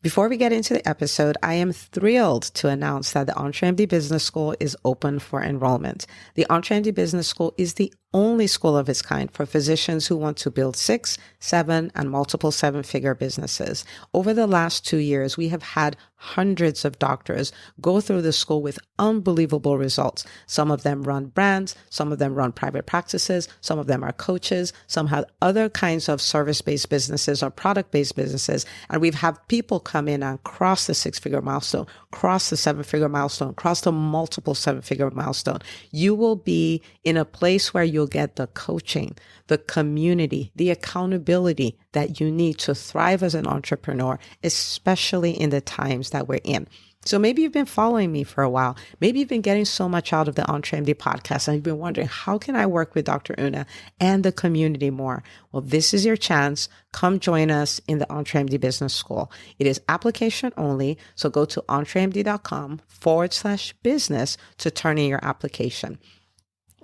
Before we get into the episode, I am thrilled to announce that the EntreMD Business School is open for enrollment. The EntreMD Business School is the only school of its kind for physicians who want to build 6, 7, and multiple 7-figure businesses. Over the last 2 years, we have had hundreds of doctors go through the school with unbelievable results. Some of them run brands, some of them run private practices, some of them are coaches, some have other kinds of service-based businesses or product-based businesses. And we've had people come in and cross the 6-figure milestone, cross the 7-figure milestone, cross the multiple 7-figure milestone. You will be in a place where you'll get the coaching, the community, the accountability that you need to thrive as an entrepreneur, especially in the times that we're in. So maybe you've been following me for a while. Maybe you've been getting so much out of the EntreMD podcast and you've been wondering, how can I work with Dr. Una and the community more? Well, this is your chance. Come join us in the EntreMD Business School. It is application only. So go to entremd.com/business to turn in your application.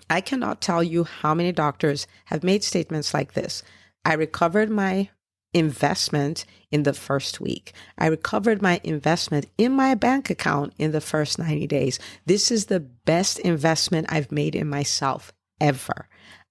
I cannot tell you how many doctors have made statements like this. I recovered my investment in the first week. I recovered my investment in my bank account in the first 90 days. This is the best investment I've made in myself ever.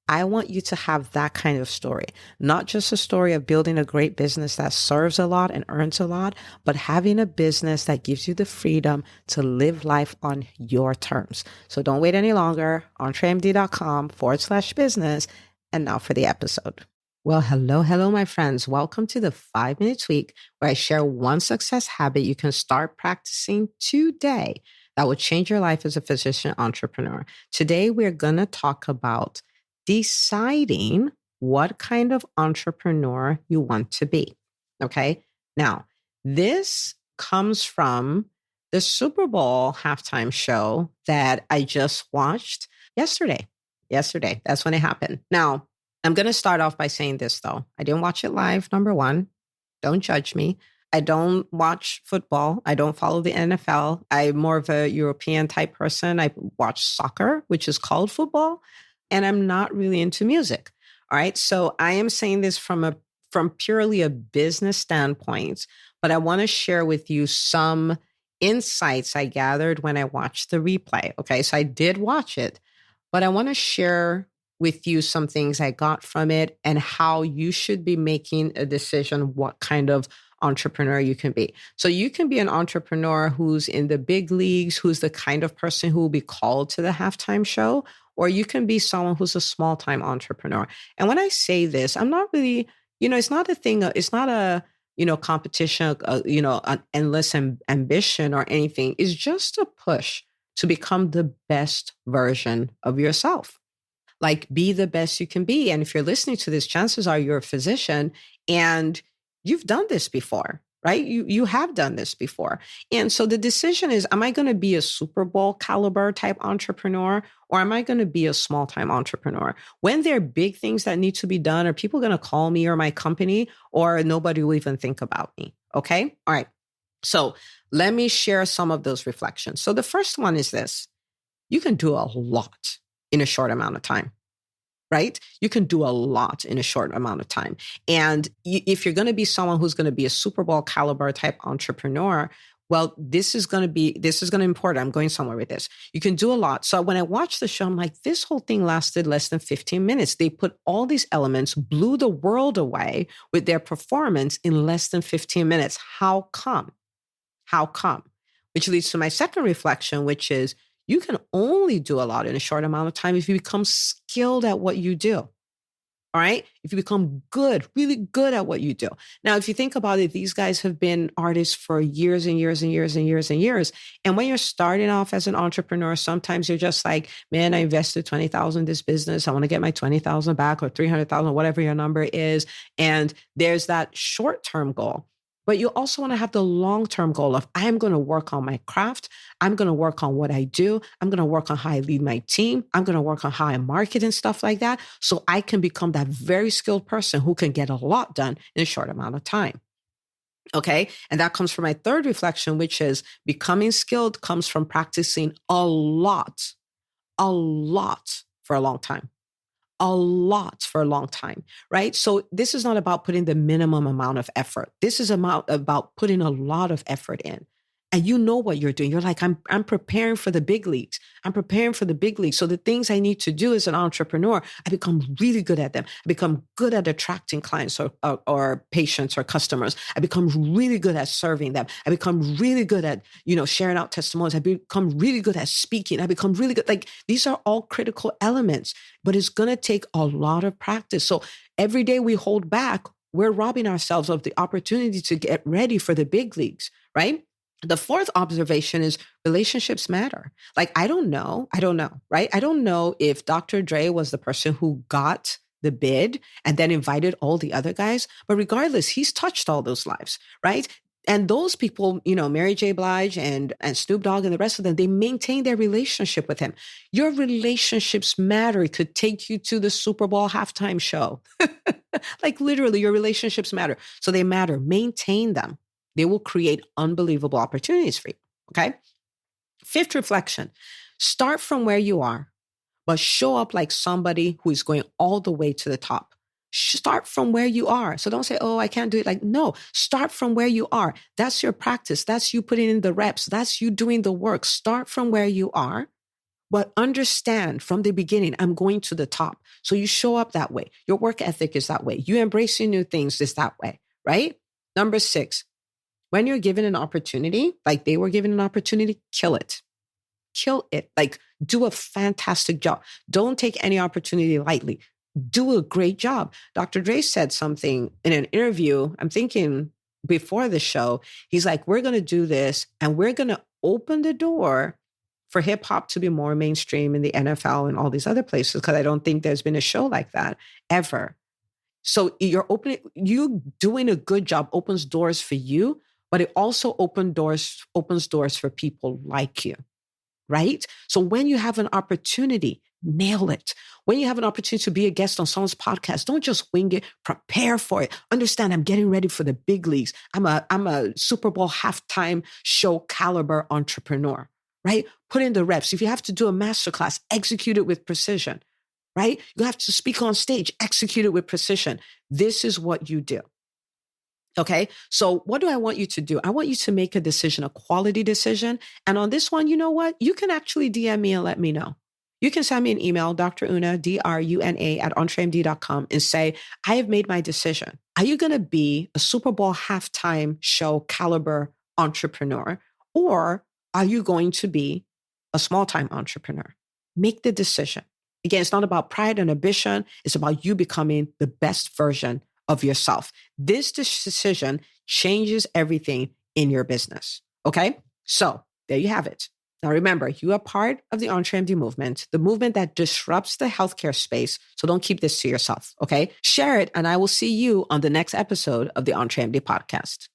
I want you to have that kind of story, not just a story of building a great business that serves a lot and earns a lot, but having a business that gives you the freedom to live life on your terms. So don't wait any longer. entremd.com/business. And now for the episode. Well, hello, my friends. Welcome to the 5-Minute Tweak, where I share one success habit you can start practicing today that will change your life as a physician entrepreneur. Today, we're going to talk about deciding what kind of entrepreneur you want to be. Okay. Now, this comes from the Super Bowl halftime show that I just watched yesterday. That's when it happened. Now, I'm going to start off by saying this, though. I didn't watch it live, number one. Don't judge me. I don't watch football. I don't follow the NFL. I'm more of a European type person. I watch soccer, which is called football. And I'm not really into music. All right. So I am saying this from purely a business standpoint, but I want to share with you some insights I gathered when I watched the replay. Okay. So I did watch it, but I want to share with you some things I got from it and how you should be making a decision what kind of entrepreneur you can be. So you can be an entrepreneur who's in the big leagues, who's the kind of person who will be called to the halftime show, or you can be someone who's a small-time entrepreneur. And when I say this, I'm not really, it's not a thing, it's not a, competition, an endless ambition or anything. It's just a push to become the best version of yourself. Like, be the best you can be. And if you're listening to this, chances are you're a physician and you've done this before, right? You have done this before. And so the decision is, am I going to be a Super Bowl caliber type entrepreneur, or am I going to be a small time entrepreneur? When there are big things that need to be done, are people going to call me or my company, or nobody will even think about me? Okay. All right. So let me share some of those reflections. So the first one is this: you can do a lot in a short amount of time, right? You can do a lot in a short amount of time. And if you're going to be someone who's going to be a Super Bowl caliber type entrepreneur, well, this is going to be important. I'm going somewhere with this. You can do a lot. So when I watched the show, I'm like, this whole thing lasted less than 15 minutes. They put all these elements, blew the world away with their performance in less than 15 minutes. How come? Which leads to my second reflection, which is, you can only do a lot in a short amount of time if you become skilled at what you do. All right? If you become good, really good at what you do. Now, if you think about it, these guys have been artists for years and years and years and years and years. And when you're starting off as an entrepreneur, sometimes you're just like, man, I invested $20,000 in this business. I want to get my $20,000 back, or $300,000, whatever your number is. And there's that short-term goal. But you also want to have the long-term goal of, I am going to work on my craft. I'm going to work on what I do. I'm going to work on how I lead my team. I'm going to work on how I market and stuff like that, so I can become that very skilled person who can get a lot done in a short amount of time. Okay. And that comes from my third reflection, which is becoming skilled comes from practicing a lot for a long time. a lot for a long time, right? So this is not about putting the minimum amount of effort. This is about putting a lot of effort in. And you know what you're doing. You're like, I'm preparing for the big leagues. I'm preparing for the big leagues. So the things I need to do as an entrepreneur, I become really good at them. I become good at attracting clients or patients or customers. I become really good at serving them. I become really good at, sharing out testimonials. I become really good at speaking. I become really good. Like these are all critical elements, but it's going to take a lot of practice. So every day we hold back, we're robbing ourselves of the opportunity to get ready for the big leagues, right? The fourth observation is relationships matter. Like, I don't know, right? I don't know if Dr. Dre was the person who got the bid and then invited all the other guys, but regardless, he's touched all those lives, right? And those people, Mary J. Blige and Snoop Dogg and the rest of them, they maintain their relationship with him. Your relationships matter. It could take you to the Super Bowl halftime show. Like literally, your relationships matter. So they matter. Maintain them. They will create unbelievable opportunities for you. Okay. Fifth reflection, start from where you are, but show up like somebody who is going all the way to the top. Start from where you are. So don't say, oh, I can't do it. Like, no, start from where you are. That's your practice. That's you putting in the reps. That's you doing the work. Start from where you are, but understand from the beginning, I'm going to the top. So you show up that way. Your work ethic is that way. You embracing new things is that way, right? Number 6, when you're given an opportunity, like they were given an opportunity, kill it. Kill it. Like do a fantastic job. Don't take any opportunity lightly. Do a great job. Dr. Dre said something in an interview. I'm thinking before the show, he's like, we're going to do this and we're going to open the door for hip hop to be more mainstream in the NFL and all these other places. Cause I don't think there's been a show like that ever. So you doing a good job opens doors for you, but it also opens doors for people like you, right? So when you have an opportunity, nail it. When you have an opportunity to be a guest on someone's podcast, don't just wing it, prepare for it. Understand I'm getting ready for the big leagues. I'm a Super Bowl halftime show caliber entrepreneur, right? Put in the reps. If you have to do a masterclass, execute it with precision, right? You have to speak on stage, execute it with precision. This is what you do. Okay. So what do I want you to do? I want you to make a decision, a quality decision. And on this one, you know what? You can actually DM me and let me know. You can send me an email, Dr. Una, DRUNA @entremd.com and say, I have made my decision. Are you going to be a Super Bowl halftime show caliber entrepreneur? Or are you going to be a small time entrepreneur? Make the decision. Again, it's not about pride and ambition. It's about you becoming the best version of yourself. This decision changes everything in your business. Okay. So there you have it. Now remember, you are part of the EntreMD movement, the movement that disrupts the healthcare space. So don't keep this to yourself. Okay. Share it and I will see you on the next episode of the EntreMD podcast.